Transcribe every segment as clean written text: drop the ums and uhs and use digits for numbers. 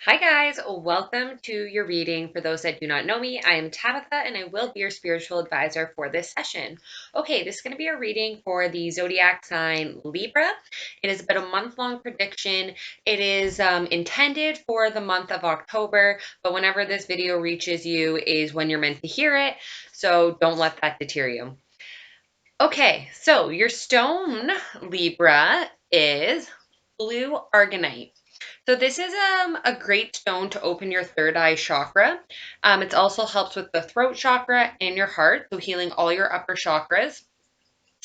Hi guys, welcome to your reading. For those that do not know me, I am Tabitha and I will be your spiritual advisor for this session. Okay, this is going to be a reading for the zodiac sign Libra. It is about a month-long prediction. It is intended for the month of October, but whenever this video reaches you is when you're meant to hear it, so don't let that deter you. Okay, so your stone, Libra, is blue aragonite. So this is a great stone to open your third eye chakra. It also helps with the throat chakra and your heart, so healing all your upper chakras.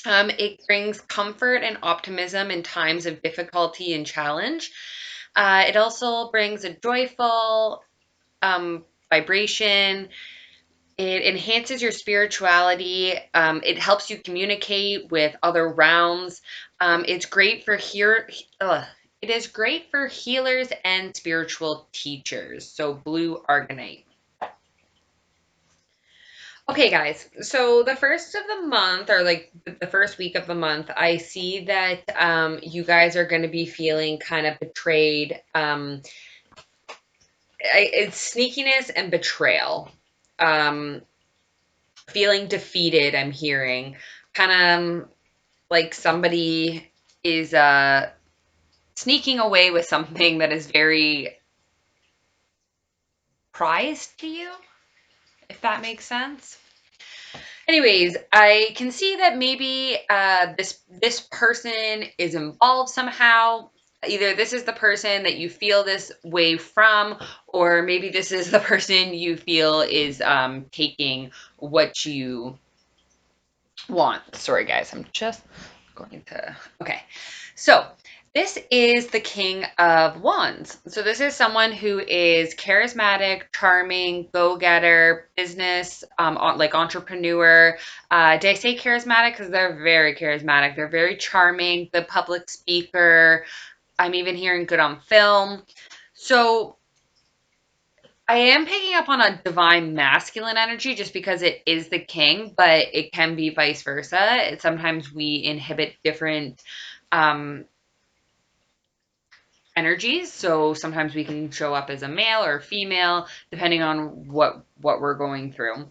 It brings comfort and optimism in times of difficulty and challenge. It also brings a joyful vibration. It enhances your spirituality. It helps you communicate with other realms. It's great for here. It is great for healers and spiritual teachers. So blue aragonite. Okay, guys. So the first of the month, or like the first week of the month, I see that you guys are going to be feeling kind of betrayed. It's sneakiness and betrayal. Um, Feeling defeated, I'm hearing. Kind of like somebody is sneaking away with something that is very prized to you, if that makes sense. Anyways, I can see that maybe this person is involved somehow. Either this is the person that you feel this way from, or maybe this is the person you feel is taking what you want. Sorry, guys, I'm just going to. Okay, so this is the King of Wands. So this is someone who is charismatic, charming, go-getter, business, like entrepreneur. Did I say charismatic? Because they're very charismatic. They're very charming. The public speaker. I'm even hearing good on film. So I am picking up on a divine masculine energy just because it is the king, but it can be vice versa. Sometimes we inhibit different um, energies. So sometimes we can show up as a male or a female, depending on what we're going through.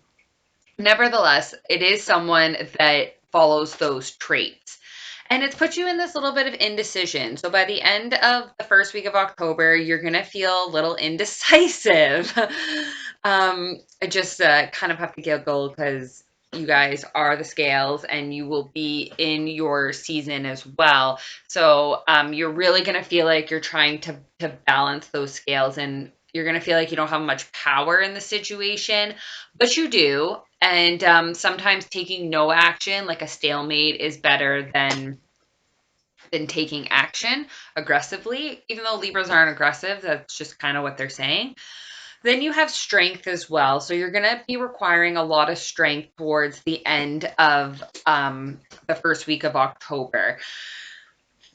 Nevertheless, it is someone that follows those traits. And it's put you in this little bit of indecision. So by the end of the first week of October, you're going to feel a little indecisive. I just kind of have to giggle because you guys are the scales and you will be in your season as well. So you're really going to feel like you're trying to balance those scales, and you're going to feel like you don't have much power in the situation, but you do. And sometimes taking no action, like a stalemate, is better than taking action aggressively. Even though Libras aren't aggressive, that's just kind of what they're saying. Then you have strength as well. So you're going to be requiring a lot of strength towards the end of the first week of October.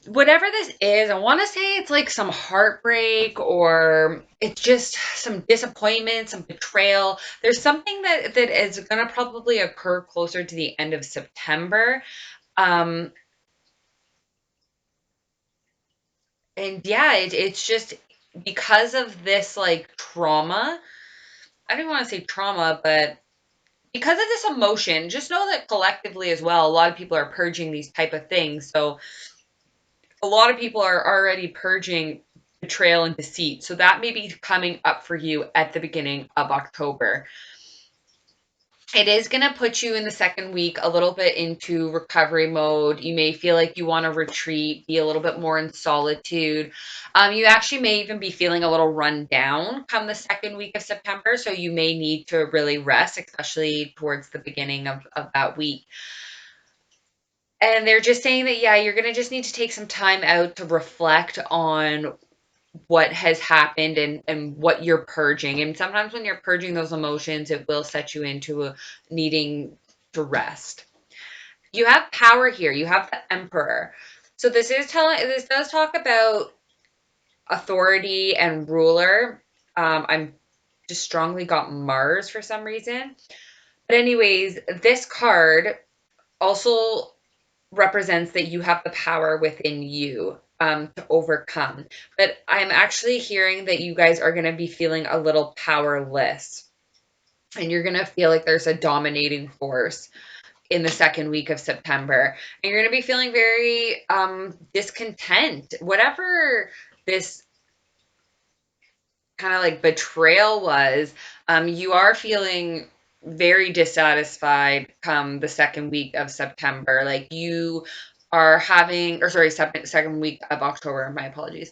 Whatever this is, I want to say it's like some heartbreak, or it's just some disappointment, some betrayal. There's something that is going to probably occur closer to the end of September. Um, and yeah, it's just because of this like trauma. I don't want to say trauma, but because of this emotion, just know that collectively as well, a lot of people are purging these type of things. So a lot of people are already purging betrayal and deceit. So that may be coming up for you at the beginning of October. It is going to put you in the second week a little bit into recovery mode. You may feel like you want to retreat, be a little bit more in solitude. You actually may even be feeling a little run down come the second week of September. So you may need to really rest, especially towards the beginning of that week. And they're just saying that, yeah, you're going to just need to take some time out to reflect on what has happened and what you're purging. And sometimes when you're purging those emotions, it will set you into needing to rest. You have power here. You have the Emperor. So this does talk about authority and ruler. I'm just strongly got Mars for some reason. But anyways, this card also represents that you have the power within you. to overcome. But I'm actually hearing that you guys are going to be feeling a little powerless, and you're going to feel like there's a dominating force in the second week of September. And you're going to be feeling very discontent. Whatever this kind of like betrayal was, you are feeling very dissatisfied come the second week of September. Like you are having, or sorry, second week of October, my apologies.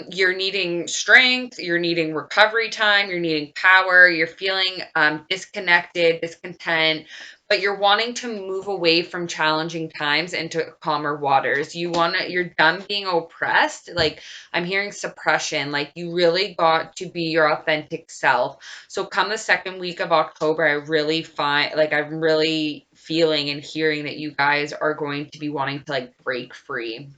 You're needing strength, you're needing recovery time, you're needing power, you're feeling disconnected, discontent, but you're wanting to move away from challenging times into calmer waters. You're done being oppressed. Like I'm hearing suppression, like you really got to be your authentic self. So come the second week of October, I really find like I'm really feeling and hearing that you guys are going to be wanting to like break free.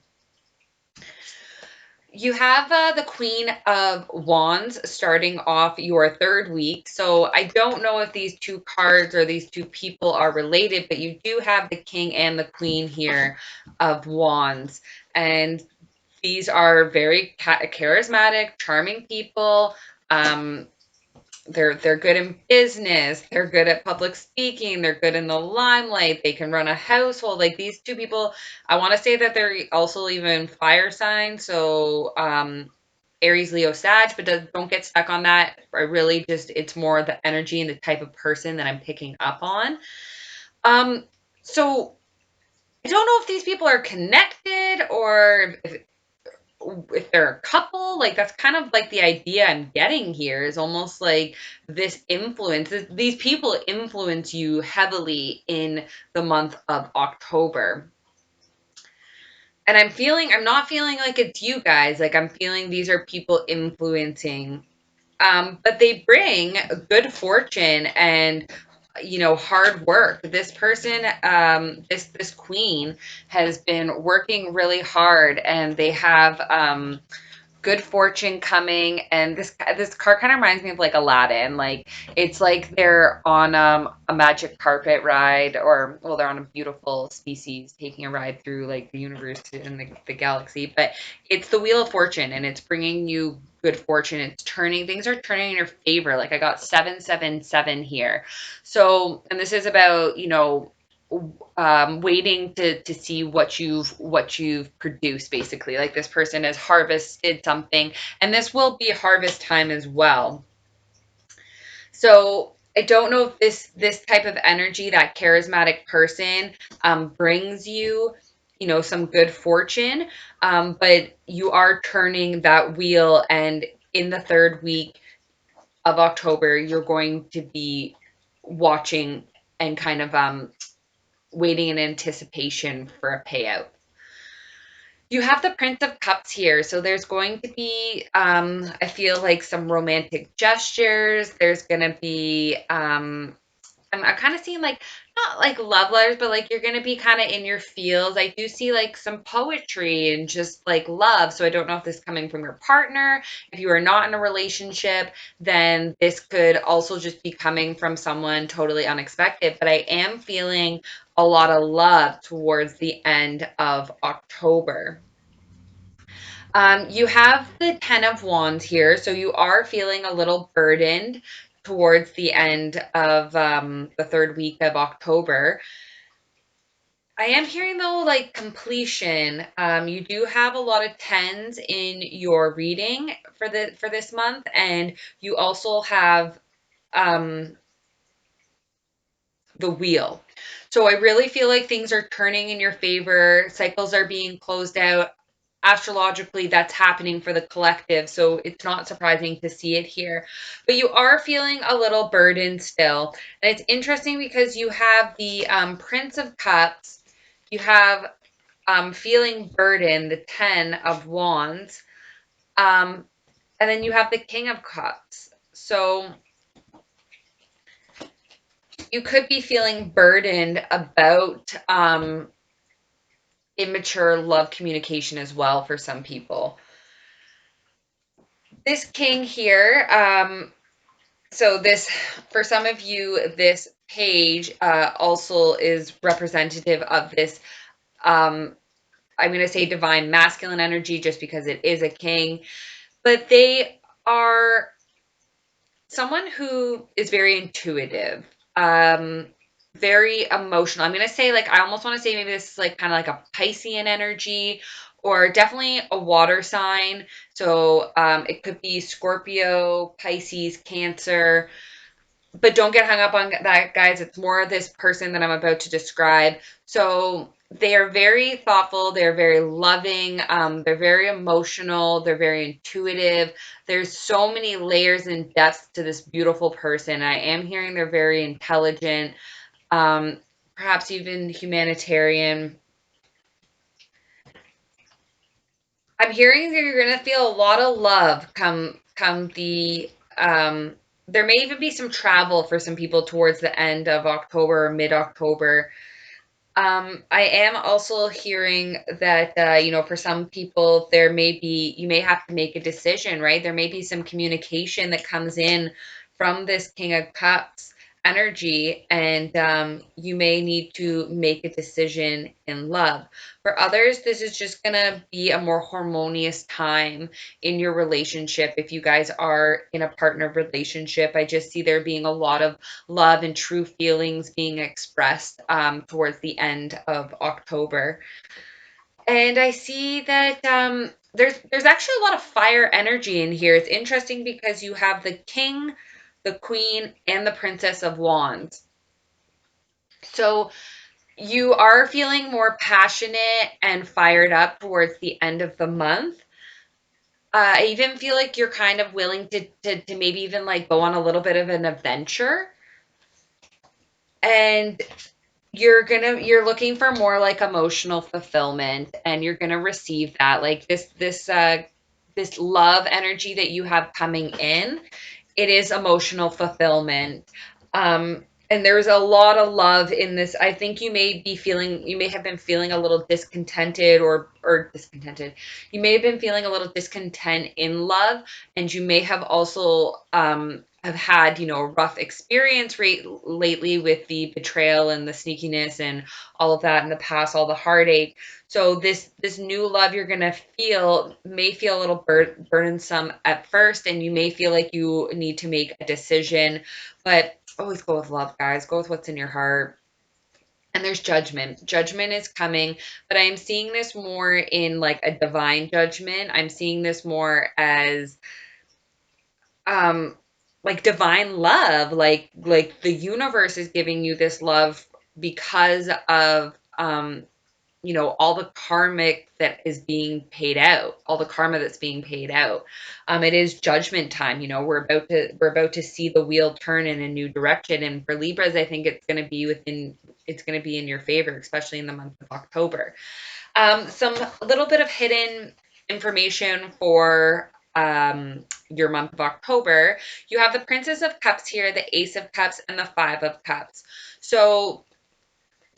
You have the Queen of Wands starting off your third week. So I don't know if these two cards or these two people are related, but you do have the King and the Queen here of Wands. And these are very charismatic, charming people. Um, they're good in business. They're good at public speaking. They're good in the limelight. They can run a household. Like these two people, I want to say that they're also even fire signs. So Aries, Leo, Sag, but don't get stuck on that. I really just it's more the energy and the type of person that I'm picking up on. So I don't know if these people are connected or if they're a couple. Like that's kind of like the idea I'm getting here is almost like this influence, these people influence you heavily in the month of October. And I'm not feeling like it's you guys. Like I'm feeling these are people influencing, but they bring good fortune and hard work. This person, this queen has been working really hard, and they have good fortune coming. And this card kind of reminds me of like Aladdin. Like it's like they're on a magic carpet ride, or well, they're on a beautiful species taking a ride through like the universe and the galaxy. But it's the Wheel of Fortune, and it's bringing you good fortune. It's turning things are turning in your favor. Like I got 777 here. So, and this is about waiting to see what you've produced, basically. Like this person has harvested something, and this will be harvest time as well. So I don't know if this type of energy, that charismatic person, brings you some good fortune, but you are turning that wheel, and in the third week of October you're going to be watching and kind of waiting in anticipation for a payout. You have the Prince of Cups here, so there's going to be, I feel like some romantic gestures. There's going to be, I'm kind of seeing like, not like love letters, but like you're going to be kind of in your feels. I do see like some poetry and just like love. So I don't know if this is coming from your partner. If you are not in a relationship, then this could also just be coming from someone totally unexpected. But I am feeling a lot of love towards the end of October. You have the Ten of Wands here, so you are feeling a little burdened towards the end of the third week of October. I am hearing though, like completion. You do have a lot of tens in your reading for this month, and you also have um, the wheel. So I really feel like things are turning in your favor. Cycles are being closed out. Astrologically, that's happening for the collective, so it's not surprising to see it here. But you are feeling a little burdened still. And it's interesting because you have the Prince of Cups, you have feeling burdened, the Ten of Wands, um, and then you have the King of Cups. So you could be feeling burdened about immature love communication as well for some people. This king here, so this, for some of you, this page also is representative of this um, I'm going to say divine masculine energy just because it is a king, but they are someone who is very intuitive, um, very emotional. I'm going to say, like, I almost want to say maybe this is like kind of like a Piscean energy, or definitely a water sign. So it could be Scorpio, Pisces, Cancer, but don't get hung up on that, guys. It's more of this person that I'm about to describe. So they are very thoughtful. They're very loving. They're very emotional. They're very intuitive. There's so many layers and depths to this beautiful person. I am hearing they're very intelligent, um, perhaps even humanitarian. I'm hearing that you're gonna feel a lot of love come the there may even be some travel for some people towards the end of October or mid-October. I am also hearing that, for some people, you may have to make a decision, right? There may be some communication that comes in from this King of Cups energy, and you may need to make a decision in love. For others, this is just going to be a more harmonious time in your relationship. If you guys are in a partner relationship, I just see there being a lot of love and true feelings being expressed towards the end of October. And I see that there's actually a lot of fire energy in here. It's interesting because you have the King, the Queen, and the Princess of Wands. So you are feeling more passionate and fired up towards the end of the month. I even feel like you're kind of willing to maybe even like go on a little bit of an adventure. And you're looking for more like emotional fulfillment, and you're gonna receive that, like this love energy that you have coming in. It is emotional fulfillment. And there's a lot of love in this. I think you may have been feeling a little discontented, or discontented. You may have been feeling a little discontent in love, and you may have also have had, a rough experience lately with the betrayal and the sneakiness and all of that in the past, all the heartache. So this new love you're gonna feel may feel a little burdensome at first, and you may feel like you need to make a decision, but always go with love, guys. Go with what's in your heart. And there's judgment. Judgment is coming, but I'm seeing this more in like a divine judgment. I'm seeing this more as um like divine love, like the universe is giving you this love because of all the karmic that is being paid out, all the karma that's being paid out. It is judgment time. We're about to see the wheel turn in a new direction. And for Libras, I think it's going to be in your favor, especially in the month of October. Some a little bit of hidden information for your month of October. You have the Princess of Cups here, the Ace of Cups, and the Five of Cups. So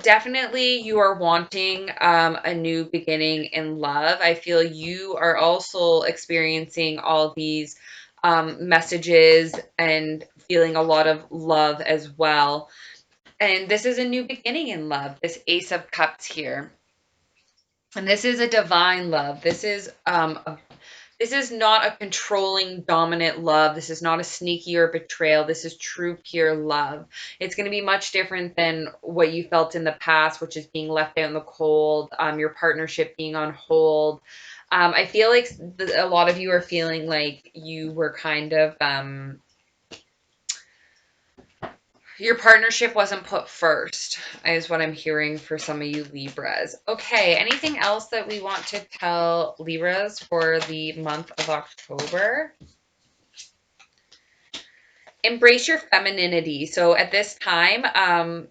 definitely you are wanting a new beginning in love. I feel you are also experiencing all these messages and feeling a lot of love as well. And this is a new beginning in love, this Ace of Cups here. And this is a divine love. This is not a controlling, dominant love. This is not a sneaky or betrayal. This is true, pure love. It's going to be much different than what you felt in the past, which is being left out in the cold, your partnership being on hold. I feel like a lot of you are feeling like you were kind of your partnership wasn't put first, is what I'm hearing for some of you Libras. Okay, anything else that we want to tell Libras for the month of October? Embrace your femininity. So at this time,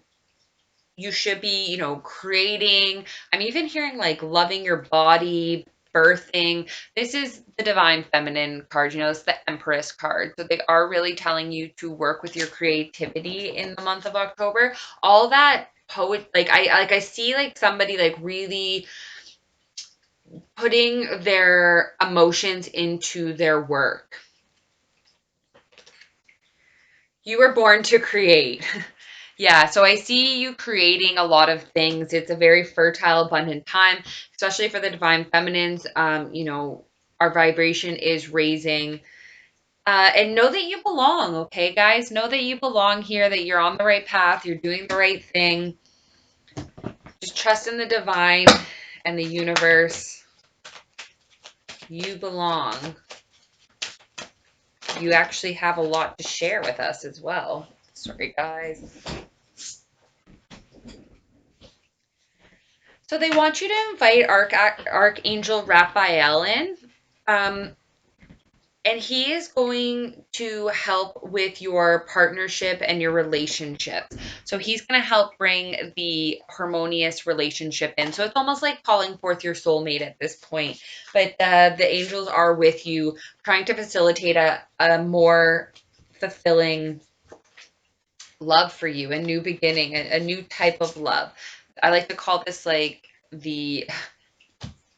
you should be, creating. I'm even hearing like loving your body, birthing. This is the divine feminine card. It's the Empress card. So they are really telling you to work with your creativity in the month of October. All that I see like somebody like really putting their emotions into their work. You were born to create. Yeah, so I see you creating a lot of things. It's a very fertile, abundant time, especially for the divine feminines. Our vibration is raising. And know that you belong, okay, guys? Know that you belong here, that you're on the right path, you're doing the right thing. Just trust in the divine and the universe. You belong. You actually have a lot to share with us as well. Sorry, guys. So they want you to invite Archangel Raphael in. Um, and he is going to help with your partnership and your relationships. So he's going to help bring the harmonious relationship in. So it's almost like calling forth your soulmate at this point. But the angels are with you, trying to facilitate a more fulfilling love for you, a new beginning, a new type of love. I like to call this like the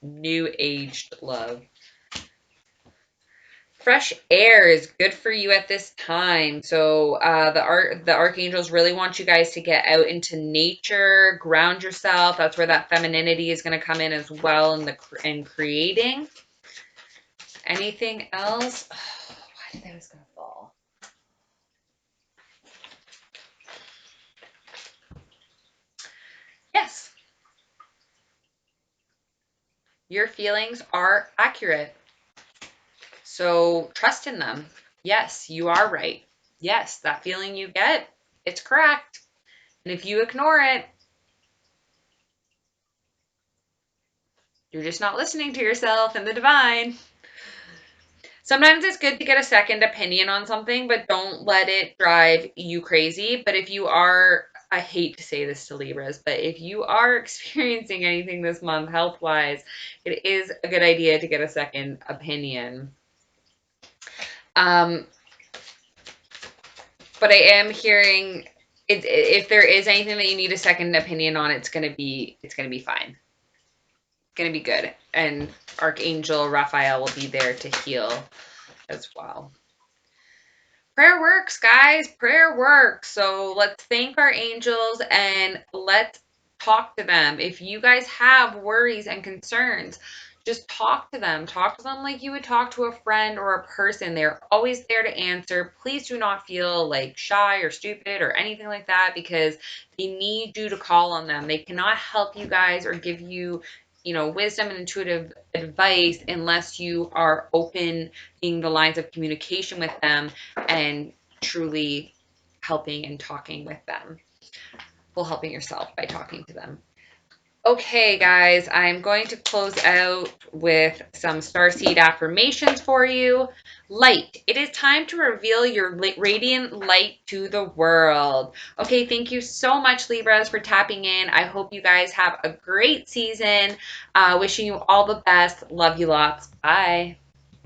new aged love. Fresh air is good for you at this time. So the archangels really want you guys to get out into nature, ground yourself. That's where that femininity is going to come in as well, in creating. Anything else? Oh, why did that was going to fall? Yes, your feelings are accurate. So trust in them. Yes, you are right. Yes, that feeling you get, it's correct. And if you ignore it, you're just not listening to yourself and the divine. Sometimes it's good to get a second opinion on something, but don't let it drive you crazy. But if you are, I hate to say this to Libras, but if you are experiencing anything this month health-wise, it is a good idea to get a second opinion. But I am hearing if there is anything that you need a second opinion on, it's gonna be fine. It's gonna be good. And Archangel Raphael will be there to heal as well. Prayer works, guys. Prayer works. So let's thank our angels and let's talk to them. If you guys have worries and concerns, just talk to them. Talk to them like you would talk to a friend or a person. They're always there to answer. Please do not feel like shy or stupid or anything like that, because they need you to call on them. They cannot help you guys or give you, wisdom and intuitive advice unless you are opening the lines of communication with them and truly helping and talking with them. Well, helping yourself by talking to them. Okay, guys, I'm going to close out with some starseed affirmations for you. Light. It is time to reveal your radiant light to the world. Okay, thank you so much, Libras, for tapping in. I hope you guys have a great season. Wishing you all the best. Love you lots. Bye.